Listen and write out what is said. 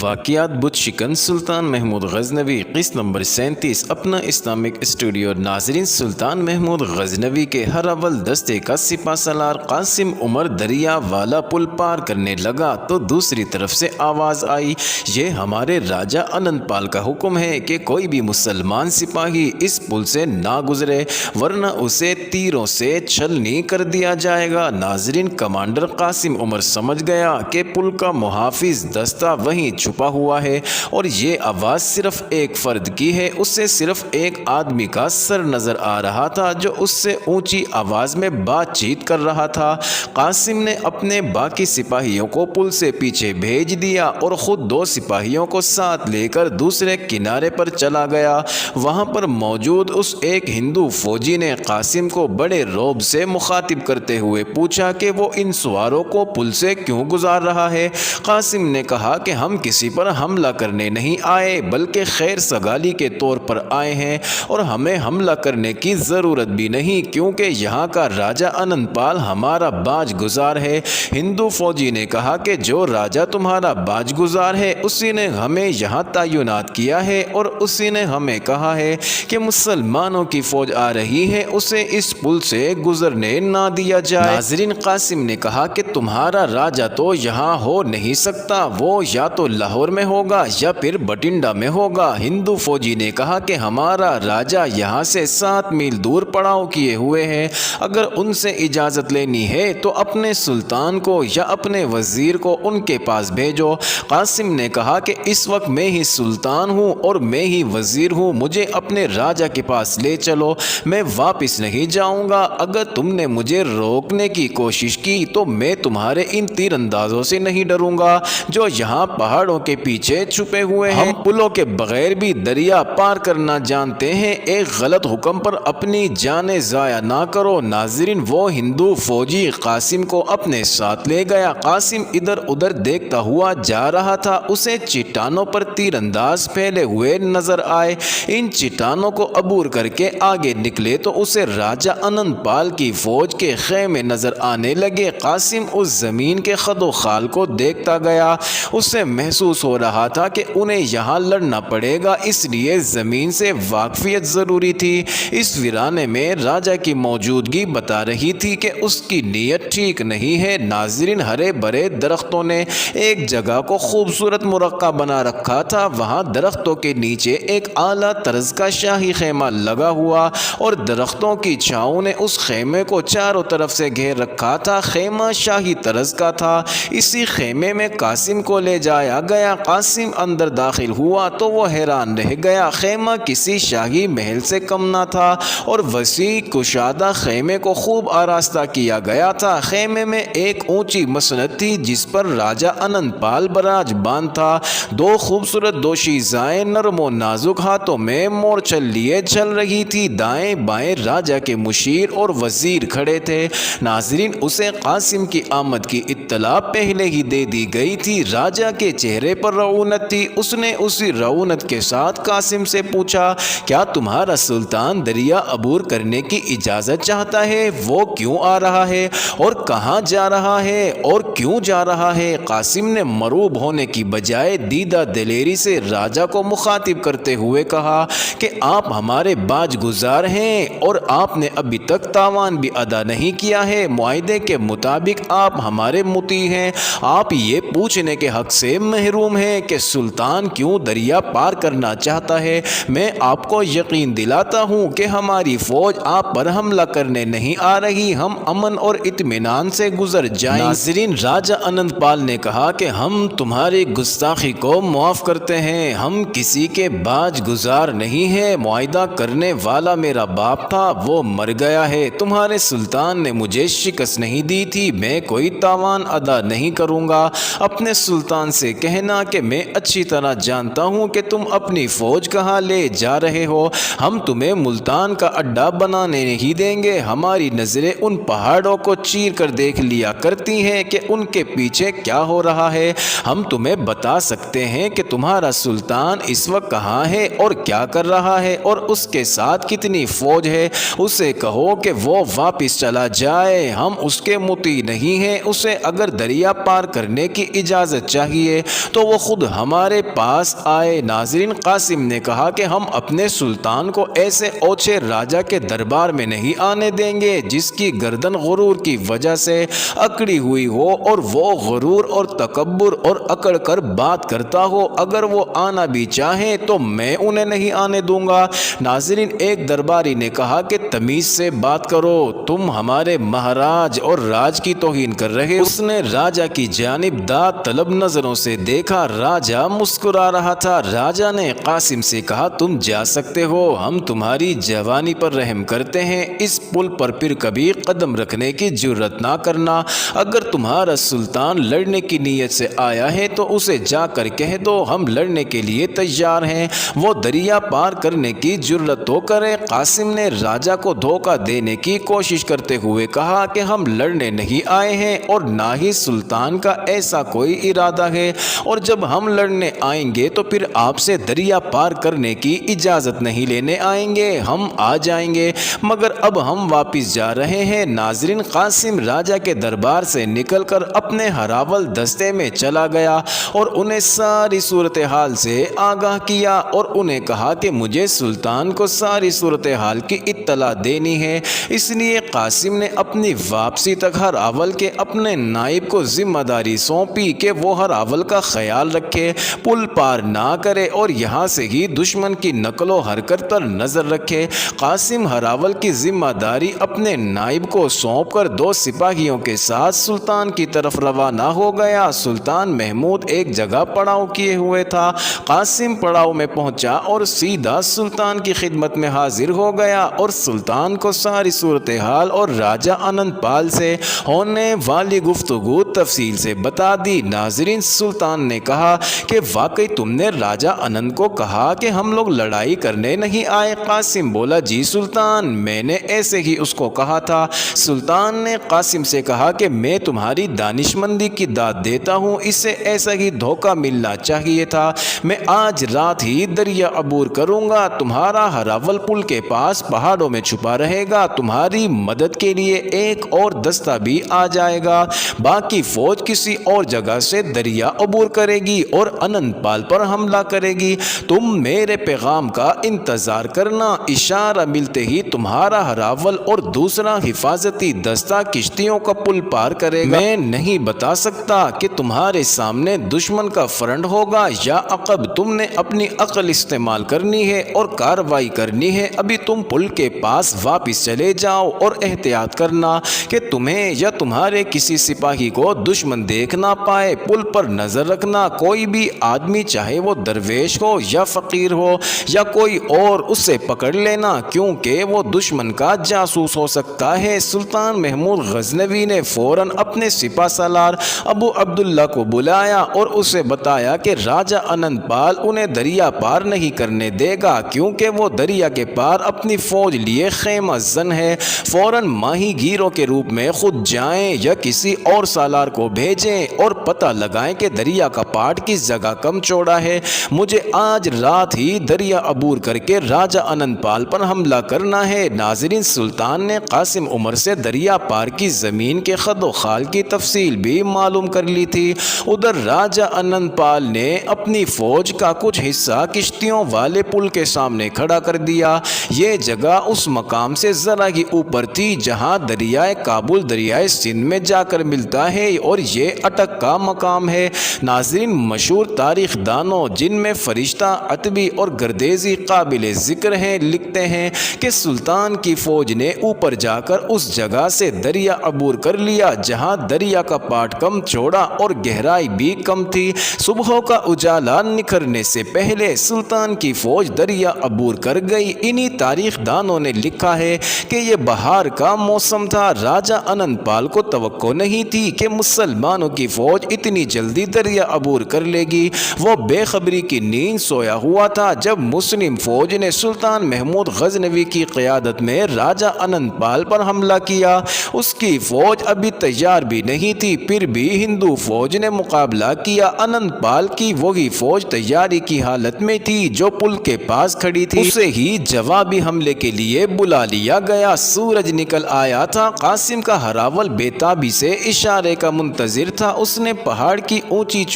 واقعات بت شکن سلطان محمود غزنوی قسط نمبر 37 اپنا اسلامک اسٹوڈیو۔ ناظرین، سلطان محمود غزنوی کے ہر اول دستے کا سپہ سالار قاسم عمر دریا والا پل پار کرنے لگا تو دوسری طرف سے آواز آئی، یہ ہمارے راجہ انند پال کا حکم ہے کہ کوئی بھی مسلمان سپاہی اس پل سے نہ گزرے ورنہ اسے تیروں سے چھلنی کر دیا جائے گا۔ ناظرین، کمانڈر قاسم عمر سمجھ گیا کہ پل کا محافظ دستہ وہیں چھپا ہوا ہے اور یہ آواز صرف ایک فرد کی ہے۔ اسے صرف ایک آدمی کا سر نظر آ رہا تھا جو اس سے اونچی آواز میں بات چیت کر رہا تھا۔ قاسم نے اپنے باقی سپاہیوں کو پل سے پیچھے بھیج دیا اور خود 2 سپاہیوں کو ساتھ لے کر دوسرے کنارے پر چلا گیا۔ وہاں پر موجود اس ایک ہندو فوجی نے قاسم کو بڑے رعب سے مخاطب کرتے ہوئے پوچھا کہ وہ ان سواروں کو پل سے کیوں گزار رہا ہے۔ قاسم نے کہا کہ ہم کسی پر حملہ کرنے نہیں آئے بلکہ خیر سگالی کے طور پر آئے ہیں اور ہمیں حملہ کرنے کی ضرورت بھی نہیں کیونکہ یہاں کا راجہ انند پال ہمارا باج گزار ہے۔ ہندو فوجی نے کہا کہ جو راجہ تمہارا باج گزار ہے اسی نے ہمیں یہاں تعینات کیا ہے اور اسی نے ہمیں کہا ہے کہ مسلمانوں کی فوج آ رہی ہے، اسے اس پل سے گزرنے نہ دیا جائے۔ ناظرین، قاسم نے کہا کہ تمہارا راجہ تو یہاں ہو نہیں سکتا، وہ یا تو لاہور میں ہوگا یا پھر بٹنڈا میں ہوگا۔ ہندو فوجی نے کہا کہ ہمارا راجہ یہاں سے 7 میل دور پڑاؤ کیے ہوئے ہیں، اگر ان سے اجازت لینی ہے تو اپنے سلطان کو یا اپنے وزیر کو ان کے پاس بھیجو۔ قاسم نے کہا کہ اس وقت میں ہی سلطان ہوں اور میں ہی وزیر ہوں، مجھے اپنے راجہ کے پاس لے چلو، میں واپس نہیں جاؤں گا۔ اگر تم نے مجھے روکنے کی کوشش کی تو میں تمہارے ان تیر اندازوں سے نہیں ڈروں گا جو یہاں پہاڑوں کے پیچھے چھپے ہوئے ہیں۔ ہم پلوں کے بغیر بھی دریا پار کرنا جانتے ہیں، ایک غلط حکم پر اپنی جانیں ضائع نہ کرو۔ ناظرین، وہ ہندو فوجی قاسم کو اپنے ساتھ لے گیا۔ قاسم ادھر ادھر دیکھتا ہوا جا رہا تھا، اسے چٹانوں پر تیر انداز پھیلے ہوئے نظر آئے۔ ان چٹانوں کو عبور کر کے آگے نکلے تو اسے راجہ انند پال کی فوج کے خیمے نظر آنے لگے۔ قاسم اس زمین کے خد و خال کو دیکھتا گیا، اسے محسوس ہو رہا تھا کہ انہیں یہاں لڑنا پڑے گا، اس لیے زمین سے واقفیت ضروری تھی۔ اس ویرانے میں راجہ کی موجودگی بتا رہی تھی کہ اس کی نیت ٹھیک نہیں ہے۔ ناظرین، ہرے بھرے درختوں نے ایک جگہ کو خوبصورت مرقع بنا رکھا تھا، وہاں درختوں کے نیچے ایک اعلیٰ طرز کا شاہی خیمہ لگا ہوا اور درختوں کی چھاؤں نے اس خیمے کو چاروں طرف سے گھیر رکھا تھا۔ خیمہ شاہی طرز کا تھا، اسی خیمے میں قاسم کو لے جایا گیا۔ قاسم اندر داخل ہوا تو وہ حیران رہ گیا، خیمہ کسی شاہی محل سے کم نہ تھا اور وسیع کشادہ خیمے کو خوب آراستہ کیا گیا تھا۔ خیمے میں ایک اونچی مسند تھی جس پر راجہ انند پال براجمان تھا، 2 خوبصورت دوشیزائیں نرم و نازک ہاتھوں میں مورچل لیے چل رہی تھی، دائیں بائیں راجہ کے مشیر اور وزیر کھڑے تھے۔ ناظرین، اسے قاسم کی آمد کی اطلاع پہلے ہی دے دی گئی تھی، راجہ کے چہرے پر رعونت تھی۔ اس نے اسی رعونت کے ساتھ قاسم سے پوچھا، کیا تمہارا سلطان دریا عبور کرنے کی اجازت چاہتا ہے؟ وہ کیوں آ رہا ہے اور کہاں جا رہا ہے اور کیوں جا رہا ہے؟ قاسم نے مروب ہونے کی بجائے دیدہ دلیری سے راجہ کو مخاطب کرتے ہوئے کہا کہ آپ ہمارے باج گزار ہیں اور آپ نے ابھی تک تاوان بھی ادا نہیں کیا ہے، معاہدے کے مطابق آپ ہمارے مطیع ہیں، آپ یہ پوچھنے کے حق سے محروم ہیں کہ سلطان کیوں دریا پار کرنا چاہتا ہے۔ میں آپ کو یقین دلاتا ہوں کہ ہماری فوج آپ پر حملہ کرنے نہیں آ رہی، ہم امن اور اطمینان سے گزر جائیں۔ ناظرین، راجہ انند پال نے کہا کہ ہم تمہاری گستاخی کو معاف کرتے ہیں، ہم کسی کے باج گزار نہیں ہیں، معاہدہ کرنے والا میرا باپ تھا، وہ مر گیا ہے، تمہارے سلطان نے مجھے شکست نہیں دی تھی، میں کوئی تاوان ادا نہیں کروں گا۔ اپنے سلطان سے کہنا کہ میں اچھی طرح جانتا ہوں کہ تم اپنی فوج کہاں لے جا رہے ہو، ہم تمہیں ملتان کا اڈا بنانے نہیں دیں گے، ہماری نظریں ان پہاڑوں کو چیر کر دیکھ لیا کرتی ہیں کہ ان کے پیچھے کیا ہو رہا ہے، ہم تمہیں بتا سکتے ہیں کہ تمہارا سلطان اس وقت کہاں ہے اور کیا کر رہا ہے اور اس کے ساتھ کتنی فوج ہے، اسے کہو کہ وہ واپس چلا جائے، ہم اس کے مطیع نہیں ہیں، اسے اگر دریا پار کرنے کی اجازت چاہیے تو وہ خود ہمارے پاس آئے۔ ناظرین، قاسم نے کہا کہ ہم اپنے سلطان کو ایسے اوچھے راجا کے دربار میں نہیں آنے دیں گے جس کی گردن غرور کی وجہ سے اکڑی ہوئی ہو اور وہ غرور اور تکبر اور اکڑ کر بات کرتا ہو۔ اگر وہ آنا بھی چاہیں تو میں انہیں نہیں آنے دوں گا۔ ناظرین، ایک درباری نے کہا کہ تمیز سے بات کرو، تم ہمارے مہاراج اور راج کی توہین کر رہے ہو۔ اس نے راجا کی جانب داد طلب نظروں سے دیکھا۔ راجا مسکرا رہا تھا۔ راجا نے قاسم سے کہا، تم جا سکتے ہو، ہم تمہاری جوانی پر رحم کرتے ہیں، اس پل پر پھر کبھی قدم رکھنے کی جرت نہ کرنا۔ اگر تمہارا سلطان لڑنے کی نیت سے آیا ہے تو اسے جا کر کہہ دو ہم لڑنے کے لیے تیار ہیں، وہ دریا پار کرنے کی جرت تو کرے۔ قاسم نے راجا کو دھوکہ دینے کی کوشش کرتے ہوئے کہا کہ ہم لڑنے نہیں آئے ہیں اور نہ ہی سلطان کا ایسا کوئی ارادہ ہے، اور جب ہم لڑنے آئیں گے تو پھر آپ سے دریا پار کرنے کی اجازت نہیں لینے آئیں گے، ہم آ جائیں گے مگر اب ہم واپس جا رہے ہیں۔ ناظرین، قاسم راجا کے دربار سے نکل کر اپنے ہراول دستے میں چلا گیا اور انہیں ساری صورتحال سے آگاہ کیا اور انہیں کہا کہ مجھے سلطان کو ساری صورتحال کی اطلاع دینی ہے۔ اس لیے قاسم نے اپنی واپسی تک ہراول کے اپنے نائب کو ذمہ داری سونپی کہ وہ ہراول کا خیال رکھے، پل پار نہ کرے اور یہاں سے ہی دشمن کی نقل و حرکت پر نظر رکھے۔ قاسم ہراول کی ذمہ داری اپنے نائب کو سونپ کر 2 سپاہیوں کے ساتھ سلطان کی طرف روانہ ہو گیا۔ سلطان محمود ایک جگہ پڑاؤ کیے ہوئے تھا۔ قاسم پڑاؤ میں پہنچا اور سیدھا سلطان کی خدمت میں حاضر ہو گیا اور سلطان کو ساری صورتحال اور راجا انند پال سے ہونے والی گفتگو تفصیل سے بتا دی۔ ناظرین، سلطان نے کہا کہ واقعی تم نے راجا انند کو کہا کہ ہم لوگ لڑائی کرنے نہیں آئے؟ قاسم بولا، جی سلطان، میں نے ایسے ہی اس کو کہا تھا۔ سلطان نے قاسم سے کہا کہ میں تمہاری دانشمندی کی داد دیتا ہوں، اسے ایسا ہی دھوکہ ملنا چاہیے تھا۔ میں آج رات ہی دریا عبور کروں گا، تمہارا ہراول پل کے پاس پہاڑوں میں چھپا رہے گا، تمہاری مدد کے لیے ایک اور دستہ بھی آ جائے گا، باقی فوج کسی اور جگہ سے دریا عبور کرے گی اور انند پال پر حملہ کرے گی۔ تم میرے پیغام کا انتظار کرنا، اشارہ ملتے ہی تمہارا ہراول اور دوسرا حفاظتی دستہ کشتیوں کا پل پار کرے گا۔ میں نہیں بتا سکتا کہ تمہارے سامنے دشمن کا فرنٹ ہوگا یا عقب، تم نے اپنی عقل استعمال کرنی ہے اور کارروائی کرنی ہے۔ ابھی تم پل کے پاس واپس چلے جاؤ اور احتیاط کرنا کہ تمہیں یا تمہارے کسی سپاہی کو دشمن دیکھ نہ پائے۔ پل پر نظر رکھنا، کوئی بھی آدمی چاہے وہ درویش ہو یا فقیر ہو یا کوئی اور، اسے پکڑ لینا کیونکہ وہ دشمن کا جاسوس ہو سکتا ہے۔ سلطان محمود غزنوی نے فوراً اپنے سپہ سالار ابو عبداللہ کو بلایا اور اسے بتایا کہ راجا انند پال انہیں دریا پار نہیں کرنے دے گا کیونکہ وہ دریا کے پار اپنی فوج لیے خیمہ زن ہے۔ فوراً ماہی گیروں کے روپ میں خود جائیں یا کسی اور سالار کو بھیجیں اور پتہ لگائیں کہ دریا کا پاٹ کس جگہ کم چوڑا ہے۔ مجھے آج رات ہی دریا عبور کر کے راجا انند پال پر حملہ کرنا ہے۔ ناظرین، سلطان نے قاسم عمر سے دریا پار کی زمین کے خد و خال کی تفصیل بھی معلوم کر لی تھی۔ ادھر راجا انند پال نے اپنی فوج کا کچھ حصہ کشتیوں والے پل کے سامنے کھڑا کر دیا۔ یہ جگہ اس مقام سے ذرا ہی اوپر تھی جہاں دریائے کابل دریائے سندھ میں جا کر ملتا ہے اور یہ اٹک کا مقام ہے۔ ناظرین، مشہور تاریخ دانوں جن میں فرشتہ عتبی اور گردیزی قابل ذکر ہیں لکھتے ہیں کہ سلطان کی فوج نے اوپر جا کر اس جگہ سے دریا عبور کر لیا جہاں دریا کا پاٹ کم چوڑا اور گہرائی بھی کم تھی۔ صبح کا اجالا نکھرنے سے پہلے سلطان کی فوج دریا عبور کر گئی۔ انہی تاریخ دانوں نے لکھا ہے کہ یہ بہار کا موسم تھا۔ راجا انند پال کو توقع نہیں تھی کہ مسلمانوں کی فوج اتنی جلدی دریا عبور کر لے گی۔ وہ بے خبری کی نیند سویا ہوا تھا جب مسلم فوج نے سلطان محمود غزنوی کی قیادت میں راجا انند پال پر حملہ کیا۔ اس کی فوج ابھی تیار بھی نہیں تھی، پھر بھی ہندو فوج نے مقابلہ کیا۔ انند پال کی وہی فوج تیاری کی حالت میں تھی جو پل کے پاس کھڑی تھی، اسے ہی جوابی حملے کے لیے بلا لیا گیا۔ سورج نکل آیا تھا۔ قاسم کا ہراول بے تابی سے اشارے کا منتظر تھا۔ اس نے پہاڑ کی اونچی